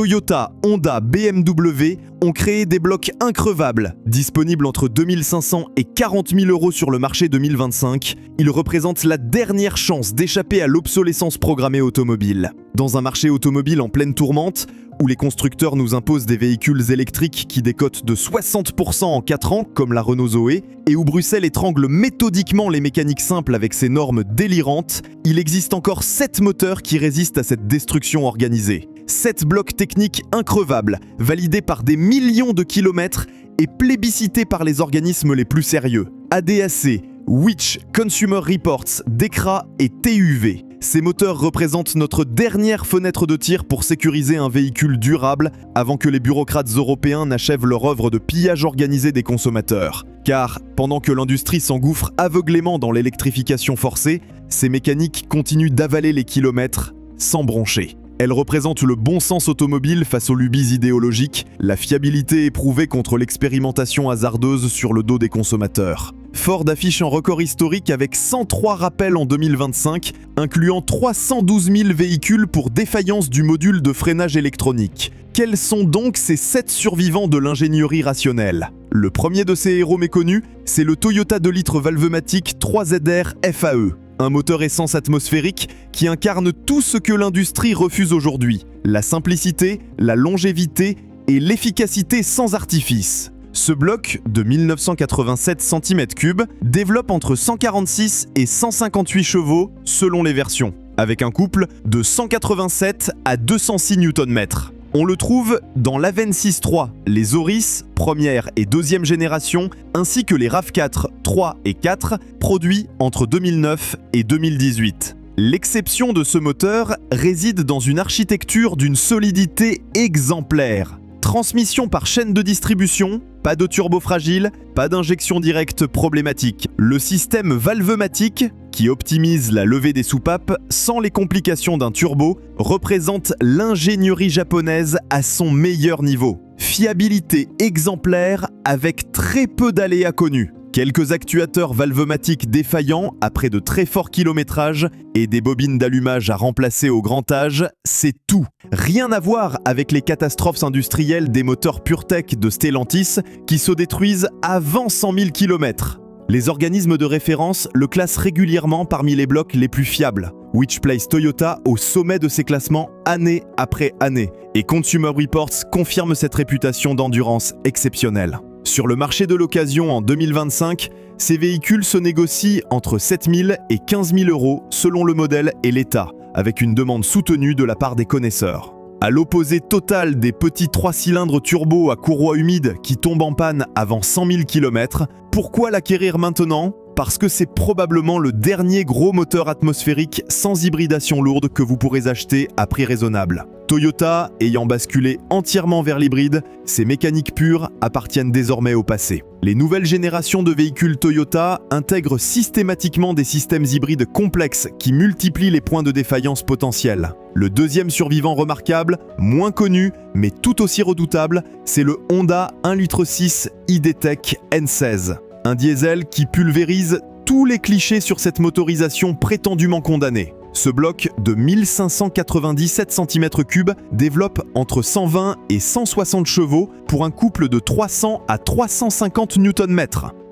Toyota, Honda, BMW ont créé des blocs increvables, disponibles entre 2500 et 40 000 € sur le marché 2025. Ils représentent la dernière chance d'échapper à l'obsolescence programmée automobile. Dans un marché automobile en pleine tourmente, où les constructeurs nous imposent des véhicules électriques qui décotent de 60% en 4 ans, comme la Renault Zoé, et où Bruxelles étrangle méthodiquement les mécaniques simples avec ses normes délirantes, il existe encore 7 moteurs qui résistent à cette destruction organisée. 7 blocs techniques increvables, validés par des millions de kilomètres et plébiscités par les organismes les plus sérieux. ADAC, Which, Consumer Reports, DEKRA et TÜV. Ces moteurs représentent notre dernière fenêtre de tir pour sécuriser un véhicule durable avant que les bureaucrates européens n'achèvent leur œuvre de pillage organisé des consommateurs. Car, pendant que l'industrie s'engouffre aveuglément dans l'électrification forcée, ces mécaniques continuent d'avaler les kilomètres sans broncher. Elles représentent le bon sens automobile face aux lubies idéologiques, la fiabilité éprouvée contre l'expérimentation hasardeuse sur le dos des consommateurs. Ford affiche un record historique avec 103 rappels en 2025, incluant 312 000 véhicules pour défaillance du module de freinage électronique. Quels sont donc ces 7 survivants de l'ingénierie rationnelle? Le premier de ces héros méconnus, c'est le Toyota 2 litres valvematique 3ZR FAE. Un moteur essence atmosphérique qui incarne tout ce que l'industrie refuse aujourd'hui. La simplicité, la longévité et l'efficacité sans artifice. Ce bloc, de 1987 cm3, développe entre 146 et 158 chevaux selon les versions, avec un couple de 187 à 206 Nm. On le trouve dans l'Avensis 3, les Auris, première et deuxième génération, ainsi que les RAV4 3 et 4, produits entre 2009 et 2018. L'exception de ce moteur réside dans une architecture d'une solidité exemplaire. Transmission par chaîne de distribution, pas de turbo fragile, pas d'injection directe problématique. Le système valvematique, qui optimise la levée des soupapes sans les complications d'un turbo, représente l'ingénierie japonaise à son meilleur niveau. Fiabilité exemplaire avec très peu d'aléas connus. Quelques actuateurs valvematiques défaillants après de très forts kilométrages et des bobines d'allumage à remplacer au grand âge, c'est tout. Rien à voir avec les catastrophes industrielles des moteurs PureTech de Stellantis qui se détruisent avant 100 000 km. Les organismes de référence le classent régulièrement parmi les blocs les plus fiables, which place Toyota au sommet de ces classements année après année, et Consumer Reports confirme cette réputation d'endurance exceptionnelle. Sur le marché de l'occasion en 2025, ces véhicules se négocient entre 7 000 et 15 000 € selon le modèle et l'état, avec une demande soutenue de la part des connaisseurs. À l'opposé total des petits 3 cylindres turbo à courroie humide qui tombent en panne avant 100 000 km, pourquoi l'acquérir maintenant ? Parce que c'est probablement le dernier gros moteur atmosphérique sans hybridation lourde que vous pourrez acheter à prix raisonnable. Toyota ayant basculé entièrement vers l'hybride, ces mécaniques pures appartiennent désormais au passé. Les nouvelles générations de véhicules Toyota intègrent systématiquement des systèmes hybrides complexes qui multiplient les points de défaillance potentiels. Le deuxième survivant remarquable, moins connu mais tout aussi redoutable, c'est le Honda 1,6 L ID.Tech N16. Un diesel qui pulvérise tous les clichés sur cette motorisation prétendument condamnée. Ce bloc de 1597 cm3 développe entre 120 et 160 chevaux pour un couple de 300 à 350 Nm.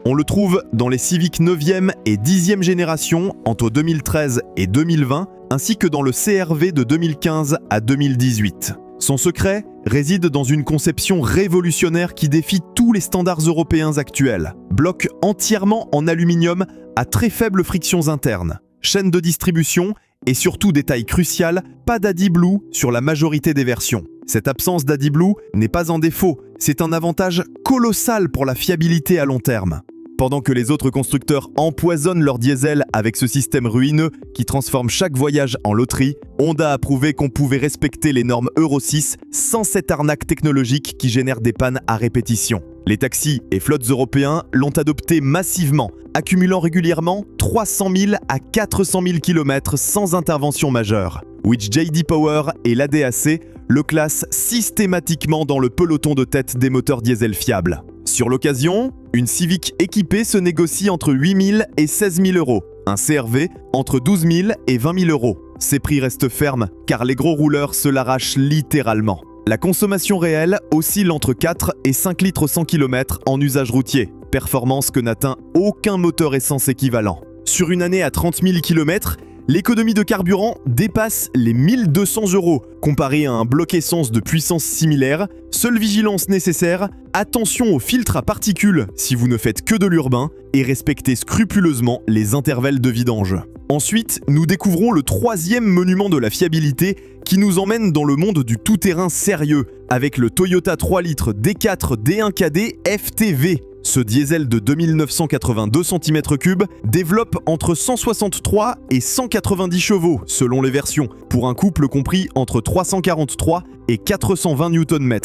On le trouve dans les Civic 9e et 10e génération entre 2013 et 2020, ainsi que dans le CR-V de 2015 à 2018. Son secret réside dans une conception révolutionnaire qui défie tous les standards européens actuels. Bloc entièrement en aluminium à très faibles frictions internes. Chaîne de distribution et surtout détail crucial, pas d'AdBlue sur la majorité des versions. Cette absence d'AdBlue n'est pas un défaut, c'est un avantage colossal pour la fiabilité à long terme. Pendant que les autres constructeurs empoisonnent leur diesel avec ce système ruineux qui transforme chaque voyage en loterie, Honda a prouvé qu'on pouvait respecter les normes Euro 6 sans cette arnaque technologique qui génère des pannes à répétition. Les taxis et flottes européens l'ont adopté massivement, accumulant régulièrement 300 000 à 400 000 km sans intervention majeure. Which JD Power et l'ADAC le classent systématiquement dans le peloton de tête des moteurs diesel fiables. Sur l'occasion, une Civic équipée se négocie entre 8 000 et 16 000 €, un CR-V entre 12 000 et 20 000 €. Ces prix restent fermes car les gros rouleurs se l'arrachent littéralement. La consommation réelle oscille entre 4 et 5 litres 100 km en usage routier, performance que n'atteint aucun moteur essence équivalent. Sur une année à 30 000 km, l'économie de carburant dépasse les 1 200 €. Comparé à un bloc essence de puissance similaire, seule vigilance nécessaire, attention aux filtres à particules si vous ne faites que de l'urbain et respectez scrupuleusement les intervalles de vidange. Ensuite, nous découvrons le 3e monument de la fiabilité qui nous emmène dans le monde du tout-terrain sérieux avec le Toyota 3 litres D4 D1 KD FTV. Ce diesel de 2982 cm3 développe entre 163 et 190 chevaux selon les versions, pour un couple compris entre 343 et 420 Nm.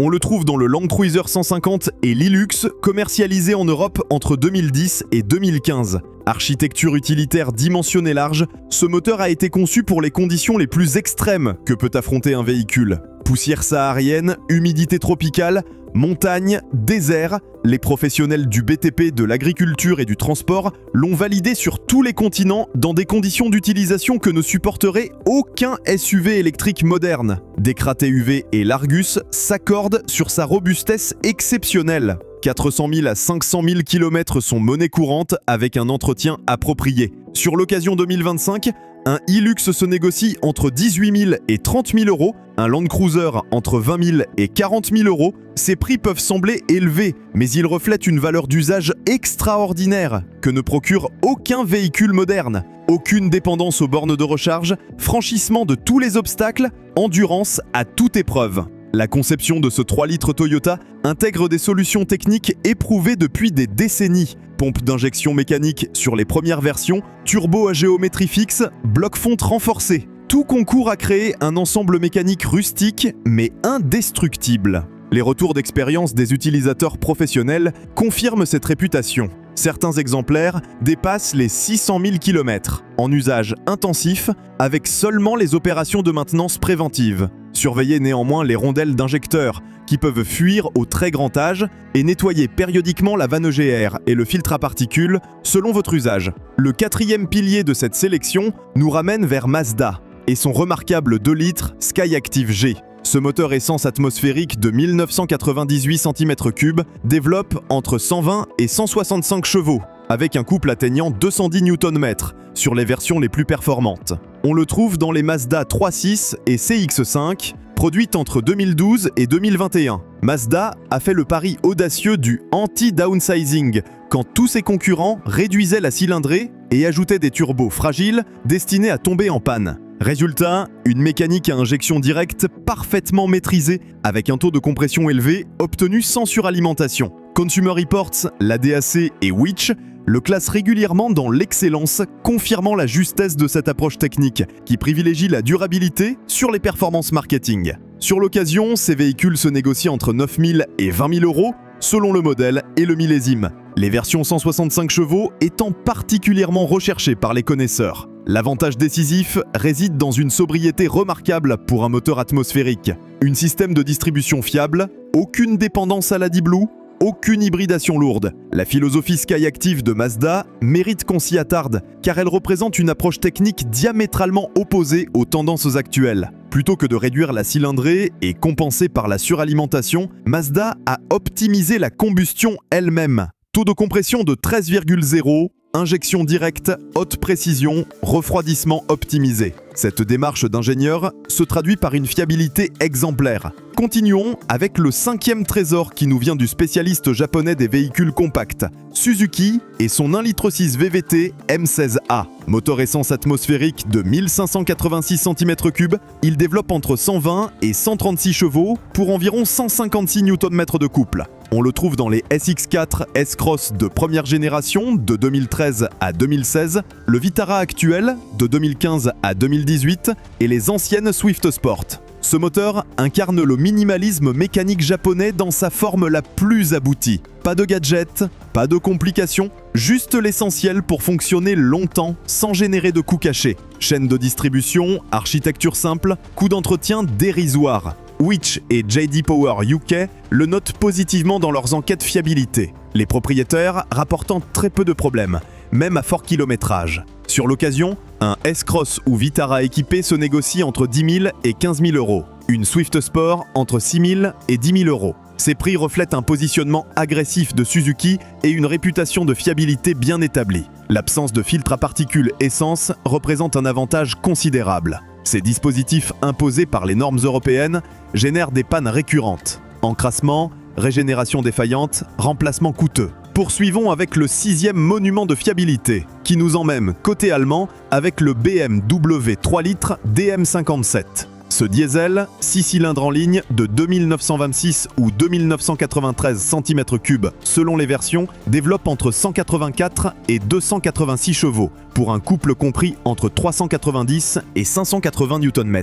On le trouve dans le Land Cruiser 150 et l'Hilux, commercialisé en Europe entre 2010 et 2015. Architecture utilitaire dimensionnée large, ce moteur a été conçu pour les conditions les plus extrêmes que peut affronter un véhicule. Poussière saharienne, humidité tropicale, montagne, désert, les professionnels du BTP, de l'agriculture et du transport l'ont validé sur tous les continents dans des conditions d'utilisation que ne supporterait aucun SUV électrique moderne. Decra TUV et l'Argus s'accordent sur sa robustesse exceptionnelle. 400 000 à 500 000 km sont monnaie courante avec un entretien approprié. Sur l'occasion 2025, un Hilux se négocie entre 18 000 et 30 000 €, un Land Cruiser entre 20 000 et 40 000 €. Ces prix peuvent sembler élevés, mais ils reflètent une valeur d'usage extraordinaire que ne procure aucun véhicule moderne. Aucune dépendance aux bornes de recharge, franchissement de tous les obstacles, endurance à toute épreuve. La conception de ce 3 litres Toyota intègre des solutions techniques éprouvées depuis des décennies. Pompe d'injection mécanique sur les premières versions, turbo à géométrie fixe, bloc-fonte renforcé. Tout concourt à créer un ensemble mécanique rustique mais indestructible. Les retours d'expérience des utilisateurs professionnels confirment cette réputation. Certains exemplaires dépassent les 600 000 km en usage intensif avec seulement les opérations de maintenance préventive. Surveillez néanmoins les rondelles d'injecteurs qui peuvent fuir au très grand âge et nettoyer périodiquement la vanne EGR et le filtre à particules selon votre usage. Le 4e pilier de cette sélection nous ramène vers Mazda et son remarquable 2 litres Skyactiv G. Ce moteur essence atmosphérique de 1998 cm3 développe entre 120 et 165 chevaux, avec un couple atteignant 210 Nm sur les versions les plus performantes. On le trouve dans les Mazda 3.6 et CX-5, produites entre 2012 et 2021. Mazda a fait le pari audacieux du anti-downsizing, quand tous ses concurrents réduisaient la cylindrée et ajoutaient des turbos fragiles destinés à tomber en panne. Résultat, une mécanique à injection directe parfaitement maîtrisée avec un taux de compression élevé obtenu sans suralimentation. Consumer Reports, la DAC et Which le classent régulièrement dans l'excellence, confirmant la justesse de cette approche technique qui privilégie la durabilité sur les performances marketing. Sur l'occasion, ces véhicules se négocient entre 9 000 et 20 000 € selon le modèle et le millésime. Les versions 165 chevaux étant particulièrement recherchées par les connaisseurs. L'avantage décisif réside dans une sobriété remarquable pour un moteur atmosphérique. Un système de distribution fiable, aucune dépendance à la D-Blue, aucune hybridation lourde. La philosophie Skyactiv de Mazda mérite qu'on s'y attarde, car elle représente une approche technique diamétralement opposée aux tendances actuelles. Plutôt que de réduire la cylindrée et compenser par la suralimentation, Mazda a optimisé la combustion elle-même. Taux de compression de 13,0, injection directe, haute précision, refroidissement optimisé. Cette démarche d'ingénieur se traduit par une fiabilité exemplaire. Continuons avec le 5e trésor qui nous vient du spécialiste japonais des véhicules compacts, Suzuki et son 1,6 litre VVT M16A. Moteur essence atmosphérique de 1586 cm3, il développe entre 120 et 136 chevaux pour environ 156 Nm de couple. On le trouve dans les SX4 S-Cross de première génération de 2013 à 2016, le Vitara actuel de 2015 à 2018 et les anciennes Swift Sport. Ce moteur incarne le minimalisme mécanique japonais dans sa forme la plus aboutie. Pas de gadgets, pas de complications, juste l'essentiel pour fonctionner longtemps sans générer de coûts cachés. Chaîne de distribution, architecture simple, coût d'entretien dérisoire. Which et JD Power UK le notent positivement dans leurs enquêtes fiabilité, les propriétaires rapportant très peu de problèmes, même à fort kilométrage. Sur l'occasion, un S-Cross ou Vitara équipé se négocie entre 10 000 et 15 000 €. Une Swift Sport entre 6 000 et 10 000 euros. Ces prix reflètent un positionnement agressif de Suzuki et une réputation de fiabilité bien établie. L'absence de filtre à particules essence représente un avantage considérable. Ces dispositifs imposés par les normes européennes génèrent des pannes récurrentes. Encrassement, régénération défaillante, remplacement coûteux. Poursuivons avec le 6e monument de fiabilité, qui nous emmène côté allemand avec le BMW 3 litres DM57. Ce diesel, 6 cylindres en ligne de 2926 ou 2993 cm3 selon les versions, développe entre 184 et 286 chevaux, pour un couple compris entre 390 et 580 Nm.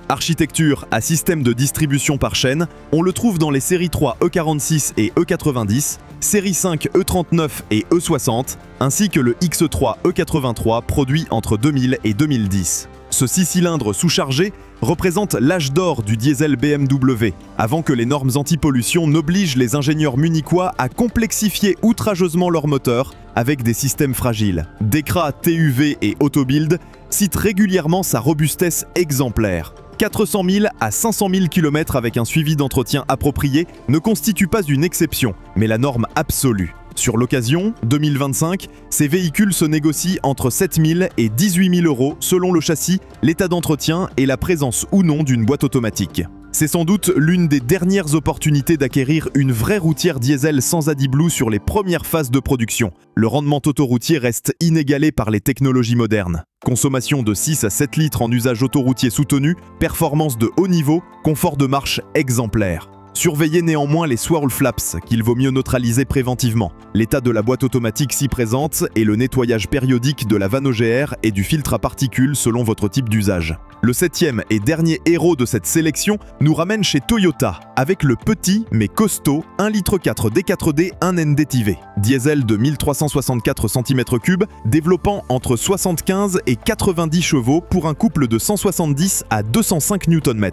Architecture à système de distribution par chaîne, on le trouve dans les séries 3 E46 et E90, série 5 E39 et E60, ainsi que le X3 E83 produit entre 2000 et 2010. Ce 6 cylindres sous-chargé représente l'âge d'or du diesel BMW, avant que les normes anti-pollution n'obligent les ingénieurs munichois à complexifier outrageusement leur moteur avec des systèmes fragiles. Dekra, TUV et Autobild citent régulièrement sa robustesse exemplaire. 400 000 à 500 000 km avec un suivi d'entretien approprié ne constitue pas une exception, mais la norme absolue. Sur l'occasion, 2025, ces véhicules se négocient entre 7 000 et 18 000 euros selon le châssis, l'état d'entretien et la présence ou non d'une boîte automatique. C'est sans doute l'une des dernières opportunités d'acquérir une vraie routière diesel sans AdBlue sur les premières phases de production. Le rendement autoroutier reste inégalé par les technologies modernes. Consommation de 6 à 7 litres en usage autoroutier soutenu, performance de haut niveau, confort de marche exemplaire. Surveillez néanmoins les swirl flaps, qu'il vaut mieux neutraliser préventivement. L'état de la boîte automatique s'y présente et le nettoyage périodique de la vanne OGR et du filtre à particules selon votre type d'usage. Le 7e et dernier héros de cette sélection nous ramène chez Toyota, avec le petit mais costaud 1,4 litre D4D 1 NDTV. Diesel de 1364 cm3, développant entre 75 et 90 chevaux pour un couple de 170 à 205 Nm.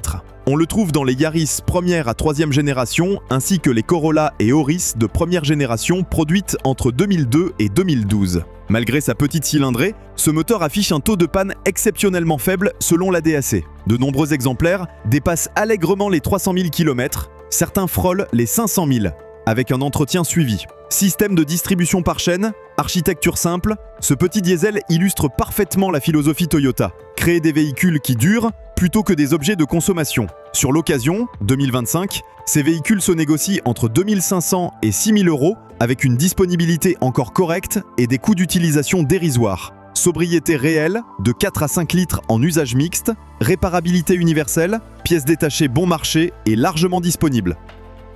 On le trouve dans les Yaris première à troisième génération, ainsi que les Corolla et Auris de première génération produites entre 2002 et 2012. Malgré sa petite cylindrée, ce moteur affiche un taux de panne exceptionnellement faible selon la DAC. De nombreux exemplaires dépassent allègrement les 300 000 km, certains frôlent les 500 000, avec un entretien suivi. Système de distribution par chaîne, architecture simple, ce petit diesel illustre parfaitement la philosophie Toyota. Créer des véhicules qui durent, plutôt que des objets de consommation. Sur l'occasion, 2025, ces véhicules se négocient entre 2500 et 6000 euros avec une disponibilité encore correcte et des coûts d'utilisation dérisoires. Sobriété réelle, de 4 à 5 litres en usage mixte, réparabilité universelle, pièces détachées bon marché et largement disponibles.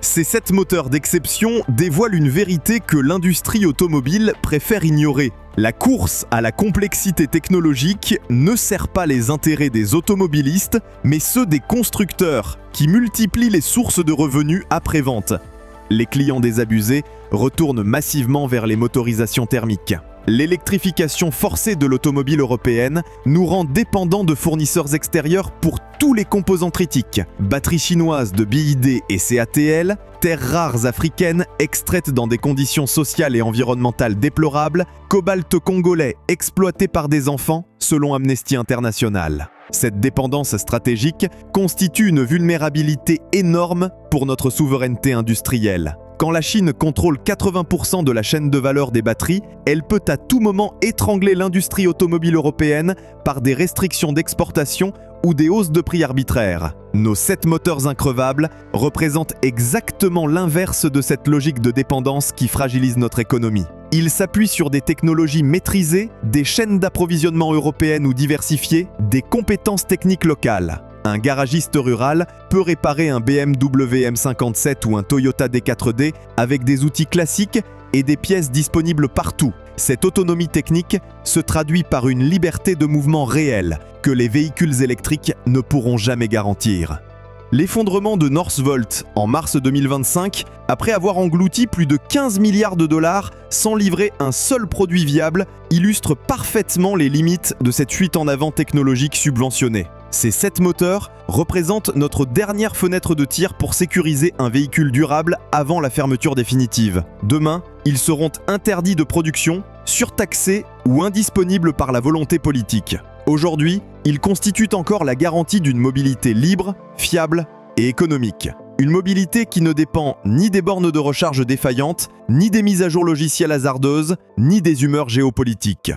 Ces 7 moteurs d'exception dévoilent une vérité que l'industrie automobile préfère ignorer. La course à la complexité technologique ne sert pas les intérêts des automobilistes, mais ceux des constructeurs, qui multiplient les sources de revenus après-vente. Les clients désabusés retournent massivement vers les motorisations thermiques. L'électrification forcée de l'automobile européenne nous rend dépendants de fournisseurs extérieurs pour tous les composants critiques. Batteries chinoises de BYD et CATL, terres rares africaines extraites dans des conditions sociales et environnementales déplorables, cobalt congolais exploité par des enfants, selon Amnesty International. Cette dépendance stratégique constitue une vulnérabilité énorme pour notre souveraineté industrielle. Quand la Chine contrôle 80% de la chaîne de valeur des batteries, elle peut à tout moment étrangler l'industrie automobile européenne par des restrictions d'exportation ou des hausses de prix arbitraires. Nos 7 moteurs increvables représentent exactement l'inverse de cette logique de dépendance qui fragilise notre économie. Ils s'appuient sur des technologies maîtrisées, des chaînes d'approvisionnement européennes ou diversifiées, des compétences techniques locales. Un garagiste rural peut réparer un BMW M57 ou un Toyota D4D avec des outils classiques et des pièces disponibles partout. Cette autonomie technique se traduit par une liberté de mouvement réelle que les véhicules électriques ne pourront jamais garantir. L'effondrement de Northvolt en mars 2025, après avoir englouti plus de 15 milliards de dollars sans livrer un seul produit viable, illustre parfaitement les limites de cette fuite en avant technologique subventionnée. Ces 7 moteurs représentent notre dernière fenêtre de tir pour sécuriser un véhicule durable avant la fermeture définitive. Demain, ils seront interdits de production, surtaxés ou indisponibles par la volonté politique. Aujourd'hui, Ils constituent encore la garantie d'une mobilité libre, fiable et économique. Une mobilité qui ne dépend ni des bornes de recharge défaillantes, ni des mises à jour logicielles hasardeuses, ni des humeurs géopolitiques.